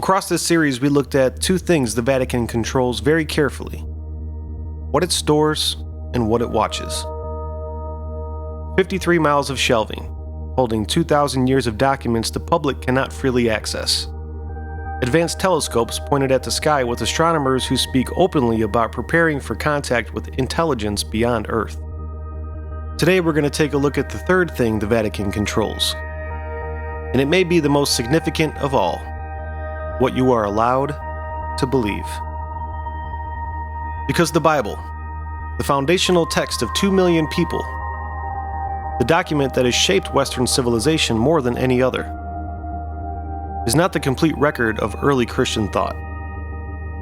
Across this series, we looked at two things the Vatican controls very carefully: what it stores and what it watches. 53 miles of shelving, holding 2,000 years of documents the public cannot freely access. Advanced telescopes pointed at the sky with astronomers who speak openly about preparing for contact with intelligence beyond Earth. Today we're going to take a look at the third thing the Vatican controls. And it may be the most significant of all: what you are allowed to believe. Because the Bible, the foundational text of 2 million people, the document that has shaped Western civilization more than any other, is not the complete record of early Christian thought.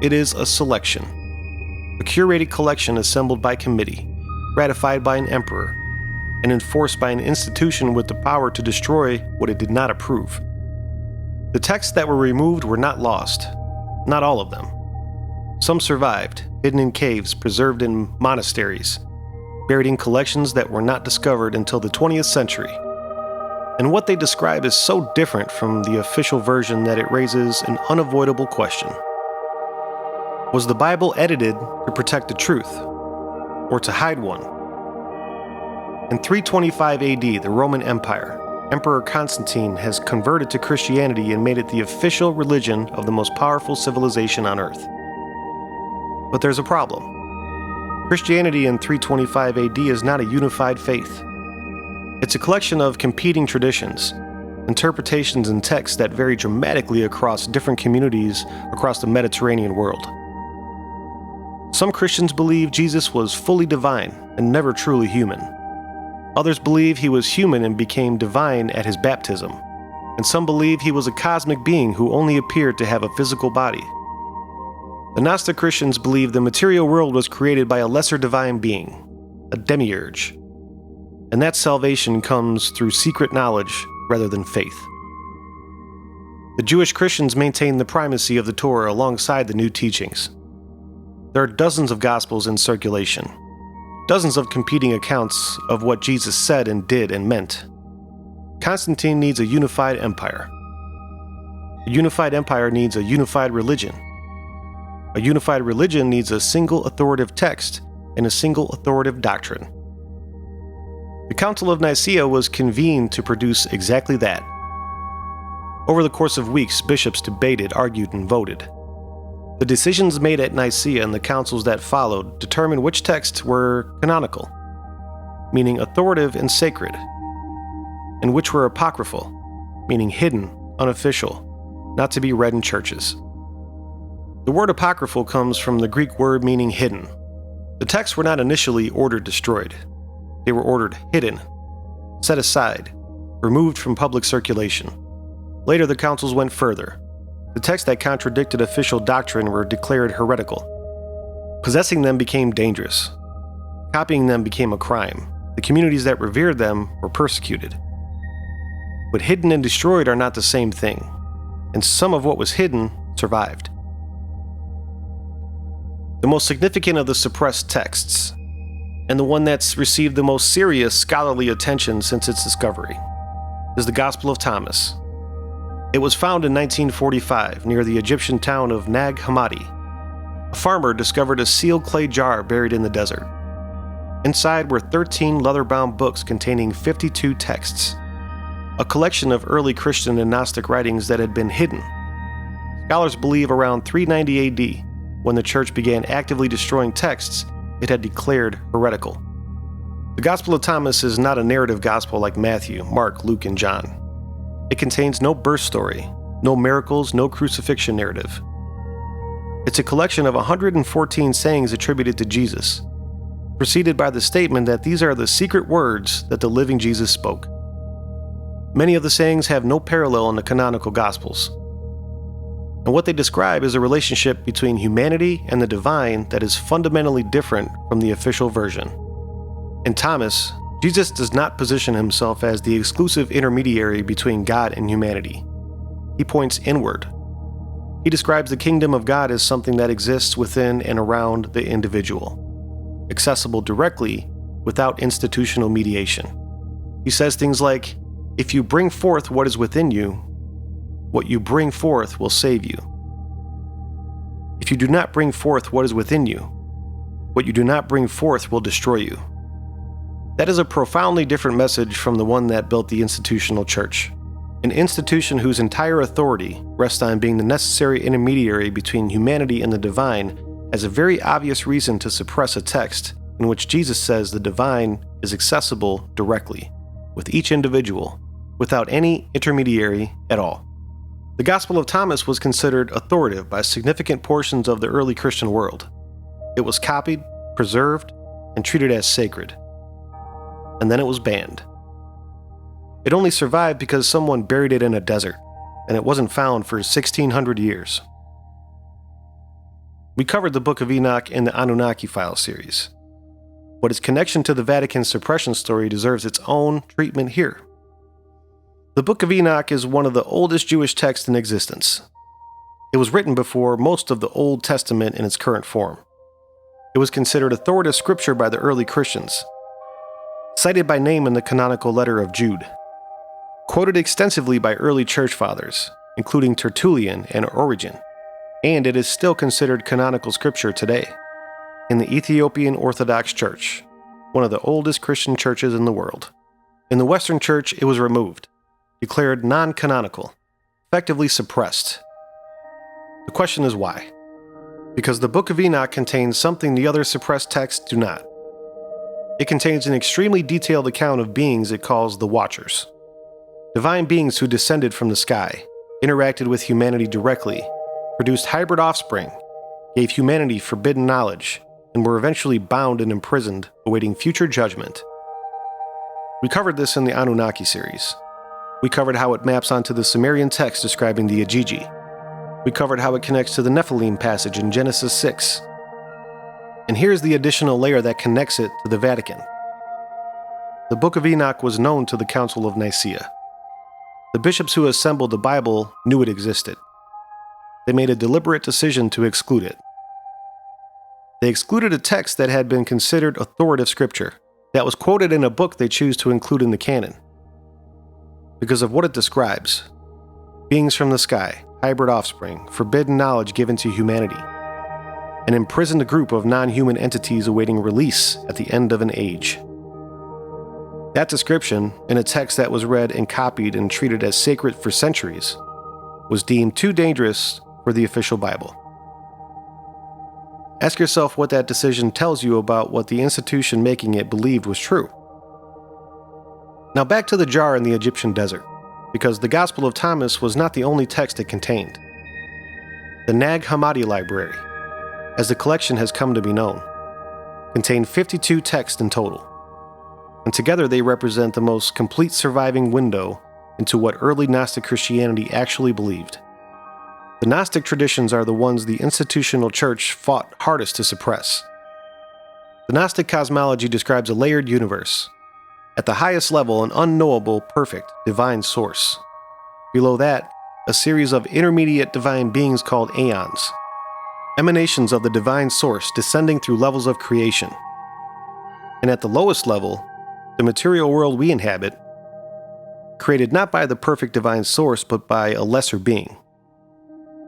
It is a selection, a curated collection assembled by committee, ratified by an emperor, and enforced by an institution with the power to destroy what it did not approve. The texts that were removed were not lost, not all of them. Some survived, hidden in caves, preserved in monasteries, buried in collections that were not discovered until the 20th century. And what they describe is so different from the official version that it raises an unavoidable question. Was the Bible edited to protect the truth, or to hide one? In 325 AD, the Roman Empire, Emperor Constantine has converted to Christianity and made it the official religion of the most powerful civilization on Earth. But there's a problem. Christianity in 325 AD is not a unified faith. It's a collection of competing traditions, interpretations, and texts that vary dramatically across different communities across the Mediterranean world. Some Christians believe Jesus was fully divine and never truly human. Others believe he was human and became divine at his baptism. And some believe he was a cosmic being who only appeared to have a physical body. The Gnostic Christians believe the material world was created by a lesser divine being, a demiurge, and that salvation comes through secret knowledge rather than faith. The Jewish Christians maintain the primacy of the Torah alongside the new teachings. There are dozens of Gospels in circulation, dozens of competing accounts of what Jesus said and did and meant. Constantine needs a unified empire. A unified empire needs a unified religion. A unified religion needs a single authoritative text and a single authoritative doctrine. The Council of Nicaea was convened to produce exactly that. Over the course of weeks, bishops debated, argued, and voted. The decisions made at Nicaea and the councils that followed determined which texts were canonical, meaning authoritative and sacred, and which were apocryphal, meaning hidden, unofficial, not to be read in churches. The word apocryphal comes from the Greek word meaning hidden. The texts were not initially ordered destroyed. They were ordered hidden, set aside, removed from public circulation. Later, the councils went further. The texts that contradicted official doctrine were declared heretical. Possessing them became dangerous. Copying them became a crime. The communities that revered them were persecuted. But hidden and destroyed are not the same thing, and some of what was hidden survived. The most significant of the suppressed texts, and the one that's received the most serious scholarly attention since its discovery, is the Gospel of Thomas. It was found in 1945 near the Egyptian town of Nag Hammadi. A farmer discovered a sealed clay jar buried in the desert. Inside were 13 leather-bound books containing 52 texts, a collection of early Christian and Gnostic writings that had been hidden. Scholars believe around 390 AD, when the church began actively destroying texts it had declared heretical. The Gospel of Thomas is not a narrative gospel like Matthew, Mark, Luke, and John. It contains no birth story, no miracles, no crucifixion narrative. It's a collection of 114 sayings attributed to Jesus, preceded by the statement that these are the secret words that the living Jesus spoke. Many of the sayings have no parallel in the canonical Gospels. And what they describe is a relationship between humanity and the divine that is fundamentally different from the official version. In Thomas, Jesus does not position himself as the exclusive intermediary between God and humanity. He points inward. He describes the kingdom of God as something that exists within and around the individual, accessible directly without institutional mediation. He says things like, "If you bring forth what is within you, what you bring forth will save you." If you do not bring forth what is within you, what you do not bring forth will destroy you. That is a profoundly different message from the one that built the institutional church. An institution whose entire authority rests on being the necessary intermediary between humanity and the divine has a very obvious reason to suppress a text in which Jesus says the divine is accessible directly, with each individual, without any intermediary at all. The Gospel of Thomas was considered authoritative by significant portions of the early Christian world. It was copied, preserved, and treated as sacred. And then it was banned. It only survived because someone buried it in a desert, and it wasn't found for 1,600 years. We covered the Book of Enoch in the Anunnaki Files series, but its connection to the Vatican suppression story deserves its own treatment here. The Book of Enoch is one of the oldest Jewish texts in existence. It was written before most of the Old Testament in its current form. It was considered authoritative scripture by the early Christians, cited by name in the canonical letter of Jude, quoted extensively by early church fathers, including Tertullian and Origen, and it is still considered canonical scripture today in the Ethiopian Orthodox Church, one of the oldest Christian churches in the world. In the Western Church, it was removed, declared non-canonical, effectively suppressed. The question is why? Because the Book of Enoch contains something the other suppressed texts do not. It contains an extremely detailed account of beings it calls the Watchers, divine beings who descended from the sky, interacted with humanity directly, produced hybrid offspring, gave humanity forbidden knowledge, and were eventually bound and imprisoned, awaiting future judgment. We covered this in the Anunnaki series. We covered how it maps onto the Sumerian text describing the Ajiji. We covered how it connects to the Nephilim passage in Genesis 6. And here's the additional layer that connects it to the Vatican. The Book of Enoch was known to the Council of Nicaea. The bishops who assembled the Bible knew it existed. They made a deliberate decision to exclude it. They excluded a text that had been considered authoritative scripture, that was quoted in a book they choose to include in the canon, because of what it describes: beings from the sky, hybrid offspring, forbidden knowledge given to humanity, an imprisoned group of non-human entities awaiting release at the end of an age. That description, in a text that was read and copied and treated as sacred for centuries, was deemed too dangerous for the official Bible. Ask yourself what that decision tells you about what the institution making it believed was true. Now back to the jar in the Egyptian desert, because the Gospel of Thomas was not the only text it contained. The Nag Hammadi library, as the collection has come to be known, contained 52 texts in total, and together they represent the most complete surviving window into what early Gnostic Christianity actually believed. The Gnostic traditions are the ones the institutional church fought hardest to suppress. The Gnostic cosmology describes a layered universe. At the highest level, an unknowable, perfect, divine source. Below that, a series of intermediate divine beings called aeons, emanations of the divine source descending through levels of creation. And at the lowest level, the material world we inhabit, created not by the perfect divine source, but by a lesser being.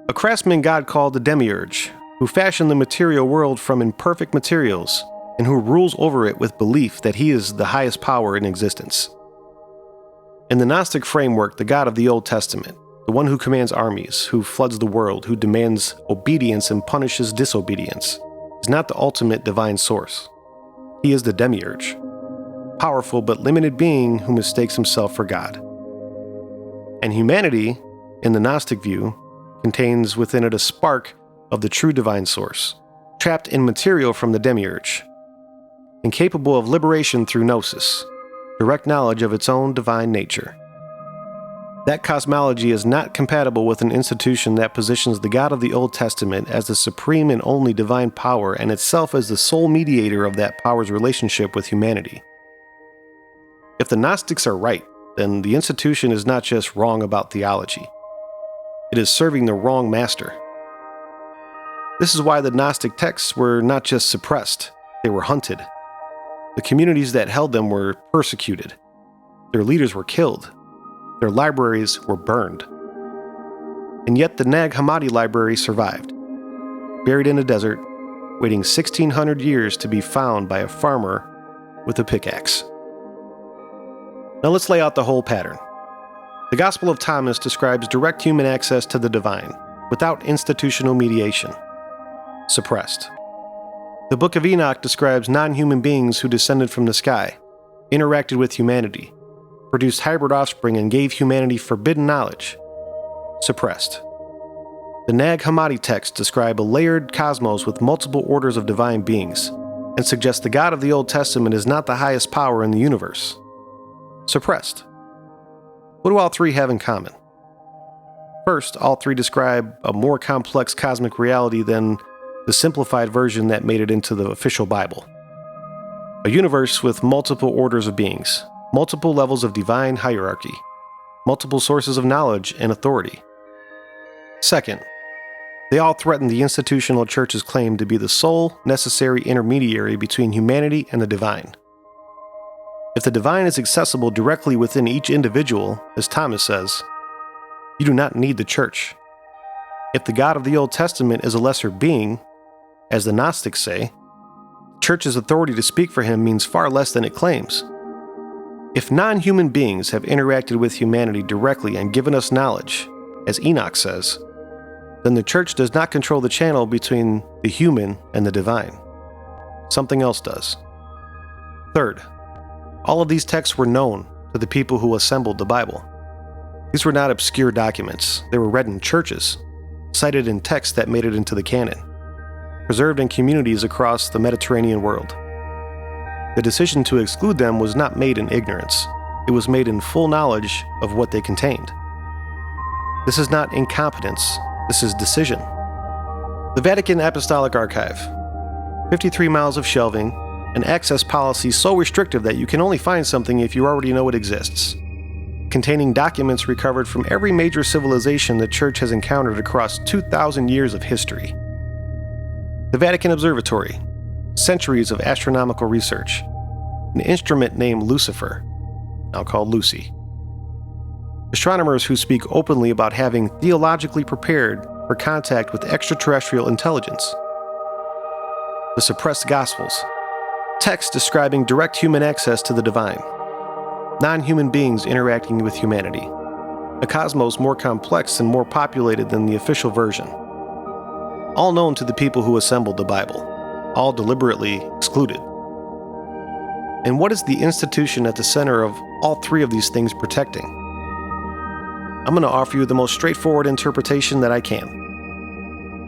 A craftsman god called the Demiurge, who fashioned the material world from imperfect materials, and who rules over it with belief that he is the highest power in existence. In the Gnostic framework, the God of the Old Testament, the one who commands armies, who floods the world, who demands obedience and punishes disobedience, is not the ultimate divine source. He is the Demiurge, powerful but limited being who mistakes himself for God. And humanity, in the Gnostic view, contains within it a spark of the true divine source, trapped in material from the Demiurge, incapable of liberation through gnosis, direct knowledge of its own divine nature. That cosmology is not compatible with an institution that positions the God of the Old Testament as the supreme and only divine power and itself as the sole mediator of that power's relationship with humanity. If the Gnostics are right, then the institution is not just wrong about theology. It is serving the wrong master. This is why the Gnostic texts were not just suppressed, they were hunted. The communities that held them were persecuted. Their leaders were killed. Their libraries were burned. And yet the Nag Hammadi library survived. buried in a desert, waiting 1,600 years to be found by a farmer with a pickaxe. Now let's lay out the whole pattern. The Gospel of Thomas describes direct human access to the divine, without institutional mediation. Suppressed. The Book of Enoch describes non-human beings who descended from the sky, interacted with humanity, produced hybrid offspring, and gave humanity forbidden knowledge. Suppressed. The Nag Hammadi texts describe a layered cosmos with multiple orders of divine beings, and suggest the God of the Old Testament is not the highest power in the universe. Suppressed. What do all three have in common? First, all three describe a more complex cosmic reality than the simplified version that made it into the official Bible. A universe with multiple orders of beings, multiple levels of divine hierarchy, multiple sources of knowledge and authority. Second, they all threaten the institutional church's claim to be the sole necessary intermediary between humanity and the divine. If the divine is accessible directly within each individual, as Thomas says, you do not need the church. If the God of the Old Testament is a lesser being, as the Gnostics say, the church's authority to speak for him means far less than it claims. If non-human beings have interacted with humanity directly and given us knowledge, as Enoch says, then the church does not control the channel between the human and the divine. Something else does. Third, all of these texts were known to the people who assembled the Bible. These were not obscure documents. They were read in churches, cited in texts that made it into the canon, preserved in communities across the Mediterranean world. The decision to exclude them was not made in ignorance. It was made in full knowledge of what they contained. This is not incompetence. This is decision. The Vatican Apostolic Archive. 53 miles of shelving, an access policy so restrictive that you can only find something if you already know it exists. Containing documents recovered from every major civilization the Church has encountered across 2,000 years of history. The Vatican Observatory. Centuries of astronomical research. An instrument named Lucifer, now called Lucy. Astronomers who speak openly about having theologically prepared for contact with extraterrestrial intelligence. The suppressed Gospels. Texts describing direct human access to the divine. Non-human beings interacting with humanity. A cosmos more complex and more populated than the official version. All known to the people who assembled the Bible. All deliberately excluded. And what is the institution at the center of all three of these things protecting? I'm going to offer you the most straightforward interpretation that I can.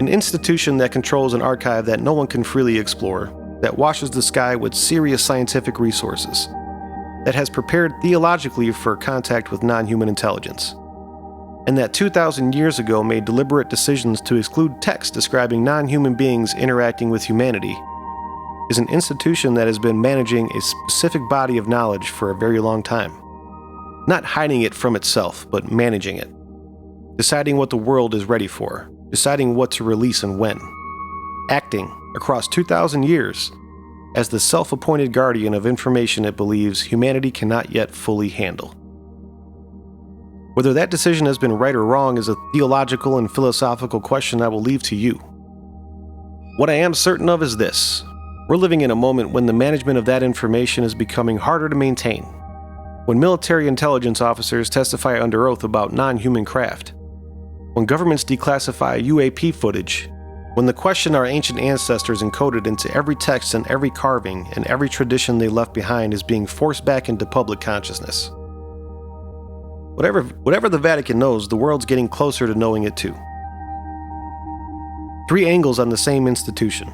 An institution that controls an archive that no one can freely explore, that washes the sky with serious scientific resources, that has prepared theologically for contact with non-human intelligence, and that 2,000 years ago made deliberate decisions to exclude texts describing non-human beings interacting with humanity, is an institution that has been managing a specific body of knowledge for a very long time. Not hiding it from itself, but managing it. Deciding what the world is ready for, deciding what to release and when. Acting, across 2,000 years, as the self-appointed guardian of information it believes humanity cannot yet fully handle. Whether that decision has been right or wrong is a theological and philosophical question I will leave to you. What I am certain of is this: we're living in a moment when the management of that information is becoming harder to maintain. When military intelligence officers testify under oath about non-human craft. When governments declassify UAP footage. When the question our ancient ancestors encoded into every text and every carving and every tradition they left behind is being forced back into public consciousness. Whatever the Vatican knows, the world's getting closer to knowing it too. Three angles on the same institution.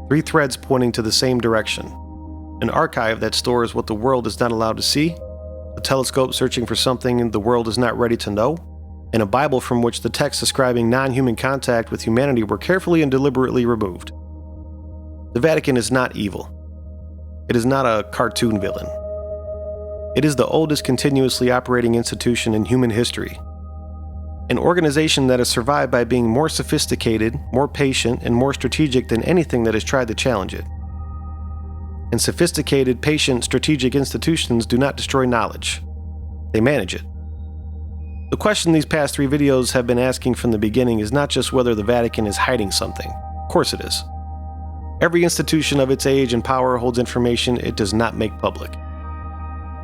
Three threads pointing to the same direction. An archive that stores what the world is not allowed to see. A telescope searching for something the world is not ready to know. And a Bible from which the texts describing non-human contact with humanity were carefully and deliberately removed. The Vatican is not evil. It is not a cartoon villain. It is the oldest continuously operating institution in human history. An organization that has survived by being more sophisticated, more patient, and more strategic than anything that has tried to challenge it. And sophisticated, patient, strategic institutions do not destroy knowledge. They manage it. The question these past three videos have been asking from the beginning is not just whether the Vatican is hiding something. Of course it is. Every institution of its age and power holds information it does not make public.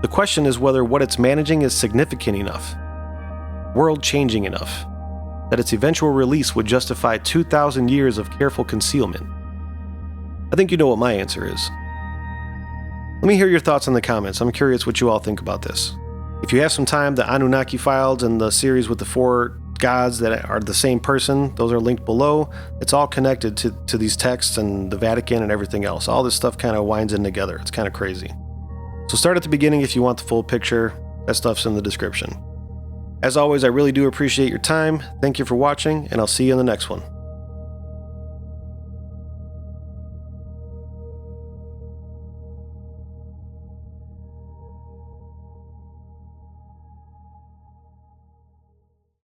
The question is whether what it's managing is significant enough, world-changing enough, that its eventual release would justify 2,000 years of careful concealment. I think you know what my answer is. Let me hear your thoughts in the comments. I'm curious what you all think about this. If you have some time, the Anunnaki Files and the series with the 4 gods that are the same person, those are linked below. It's all connected to these texts and the Vatican and everything else. All this stuff kind of winds in together. It's kind of crazy. So start at the beginning if you want the full picture. That stuff's in the description. As always, I really do appreciate your time. Thank you for watching, and I'll see you in the next one.